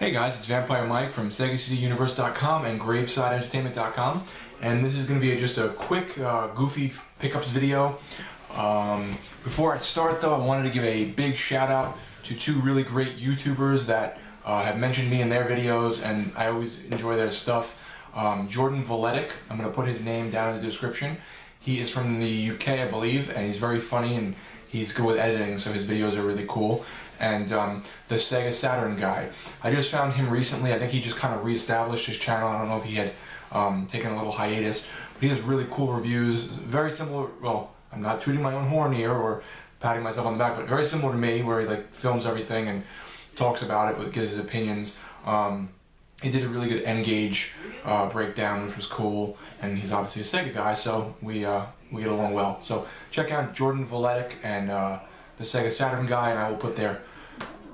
Hey guys, it's Vampire Mike from SegaCityUniverse.com and GravesideEntertainment.com, and this is going to be just a quick, goofy pickups video. Before I start though, I wanted to give a big shout out to two really great YouTubers that have mentioned me in their videos, and I always enjoy their stuff. Jordan Valetic, I'm going to put his name down in the description. He is from the UK, I believe, and he's very funny and he's good with editing, so his videos are really cool. And the Sega Saturn guy, I just found him recently. I think he just kind of reestablished his channel. I don't know if he had taken a little hiatus, but he has really cool reviews, very similar. Well, I'm not tooting my own horn here or patting myself on the back, but very similar to me, where he like films everything and talks about it, but gives his opinions. He did a really good N-Gage breakdown, which was cool, and he's obviously a Sega guy, so we get along well. So check out Jordan Valetic and the Sega Saturn guy, and I will put their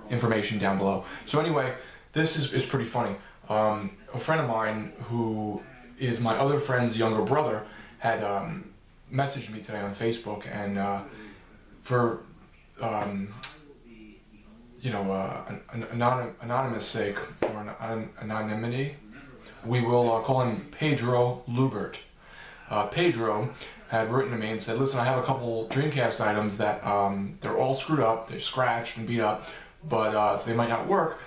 information down below. So anyway, this is pretty funny. A friend of mine who is my other friend's younger brother had messaged me today on Facebook, and for anonymous sake, or anonymity, we will call him Pedro Lubert. Pedro had written to me and said, listen, I have a couple Dreamcast items that they're all screwed up, they're scratched and beat up, but so they might not work,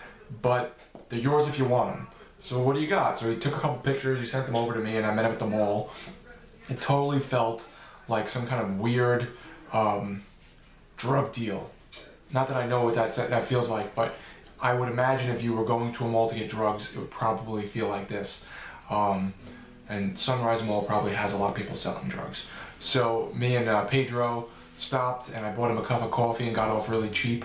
but they're yours if you want them. So what do you got? So he took a couple pictures, he sent them over to me, and I met him at the mall. It totally felt like some kind of weird drug deal. Not that I know what that feels like, but I would imagine if you were going to a mall to get drugs, it would probably feel like this. And Sunrise Mall probably has a lot of people selling drugs. So me and Pedro stopped, and I bought him a cup of coffee and got off really cheap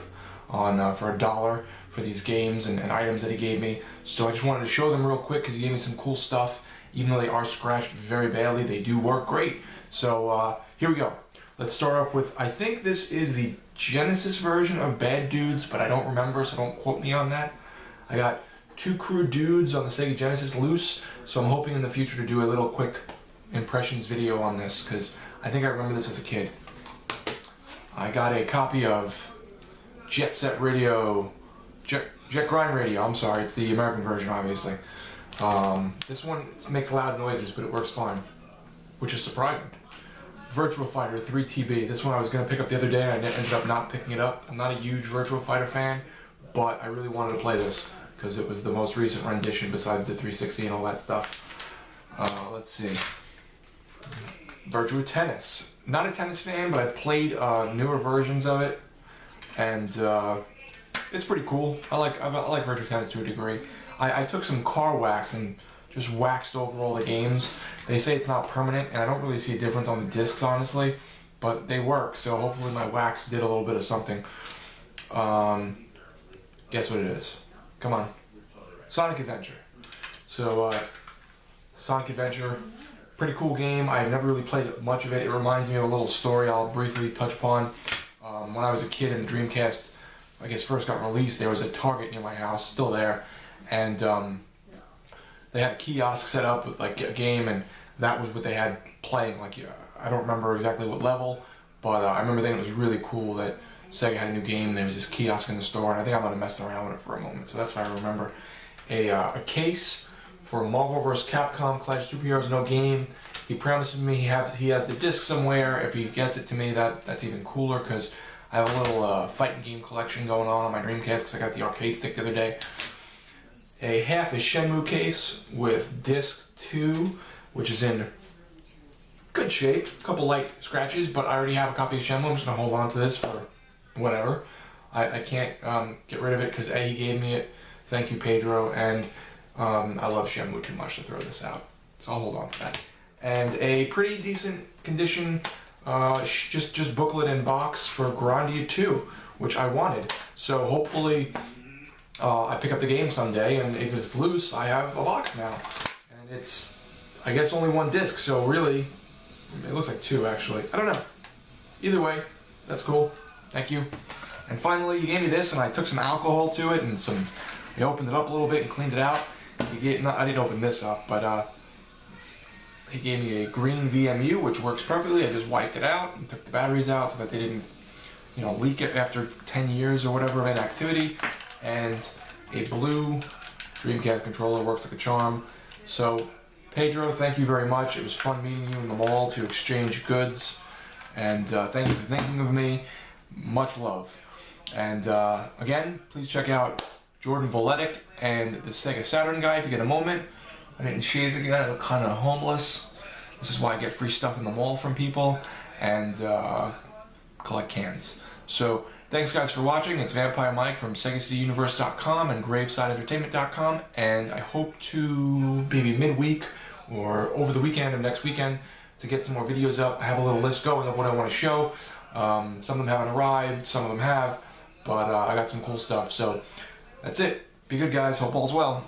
on for $1 for these games and items that he gave me. So I just wanted to show them real quick because he gave me some cool stuff. Even though they are scratched very badly, they do work great. So here we go. Let's start off with, I think this is the Genesis version of Bad Dudes, but I don't remember, so don't quote me on that. I got two crude dudes on the Sega Genesis loose, so I'm hoping in the future to do a little quick impressions video on this, because I think I remember this as a kid. I got a copy of Jet Set Radio, Jet Grind Radio, I'm sorry, it's the American version obviously. This one makes loud noises, but it works fine, which is surprising. Virtua Fighter 3TB, this one I was going to pick up the other day and I ended up not picking it up. I'm not a huge Virtua Fighter fan, but I really wanted to play this because it was the most recent rendition besides the 360 and all that stuff. Let's see. Virtua Tennis. Not a tennis fan, but I've played newer versions of it, and it's pretty cool. I like Virtua Tennis to a degree. I took some car wax and just waxed over all the games. They say it's not permanent, and I don't really see a difference on the discs, honestly, but they work, so hopefully my wax did a little bit of something. Guess what it is? Come on. Sonic Adventure. So, Sonic Adventure, pretty cool game. I've never really played much of it. It reminds me of a little story I'll briefly touch upon. When I was a kid and the Dreamcast, I guess, first got released, there was a Target near my house, still there, and they had a kiosk set up with like a game, and that was what they had playing. Like, I don't remember exactly what level, but I remember thinking it was really cool that Sega had a new game. There was this kiosk in the store, and I think I might have messed around with it for a moment, so that's why I remember. A case for Marvel vs. Capcom Clash of Superheroes No Game. He promises me he has the disc somewhere. If he gets it to me, that's even cooler, because I have a little fighting game collection going on my Dreamcast, because I got the arcade stick the other day. A half a Shenmue case with disc 2, which is in good shape. A couple light scratches, but I already have a copy of Shenmue. I'm just going to hold on to this for whatever. I can't get rid of it because A, he gave me it. Thank you, Pedro, and I love Shenmue too much to throw this out, so I'll hold on to that. And a pretty decent condition, just booklet and box for Grandia 2, which I wanted. So hopefully I pick up the game someday, and if it's loose, I have a box now. And it's, I guess, only one disc, so really, it looks like two actually. I don't know. Either way, that's cool. Thank you. And finally, he gave me this, and I took some alcohol to it, and I opened it up a little bit and cleaned it out. I didn't open this up, but he gave me a green VMU, which works perfectly. I just wiped it out and took the batteries out so that they didn't, leak it after 10 years or whatever of inactivity. And a blue Dreamcast controller works like a charm. So, Pedro, thank you very much. It was fun meeting you in the mall to exchange goods. And thank you for thinking of me. Much love. And again, please check out Jordan Voletic and the Sega Saturn guy if you get a moment. I didn't shave again. I look kind of homeless. This is why I get free stuff in the mall from people and collect cans. So thanks guys for watching. It's Vampire Mike from SegaCityUniverse.com and GravesideEntertainment.com, and I hope to maybe midweek or over the weekend or next weekend to get some more videos up. I have a little list going of what I want to show. Some of them haven't arrived, some of them have, but I got some cool stuff. So that's it. Be good guys. Hope all's well.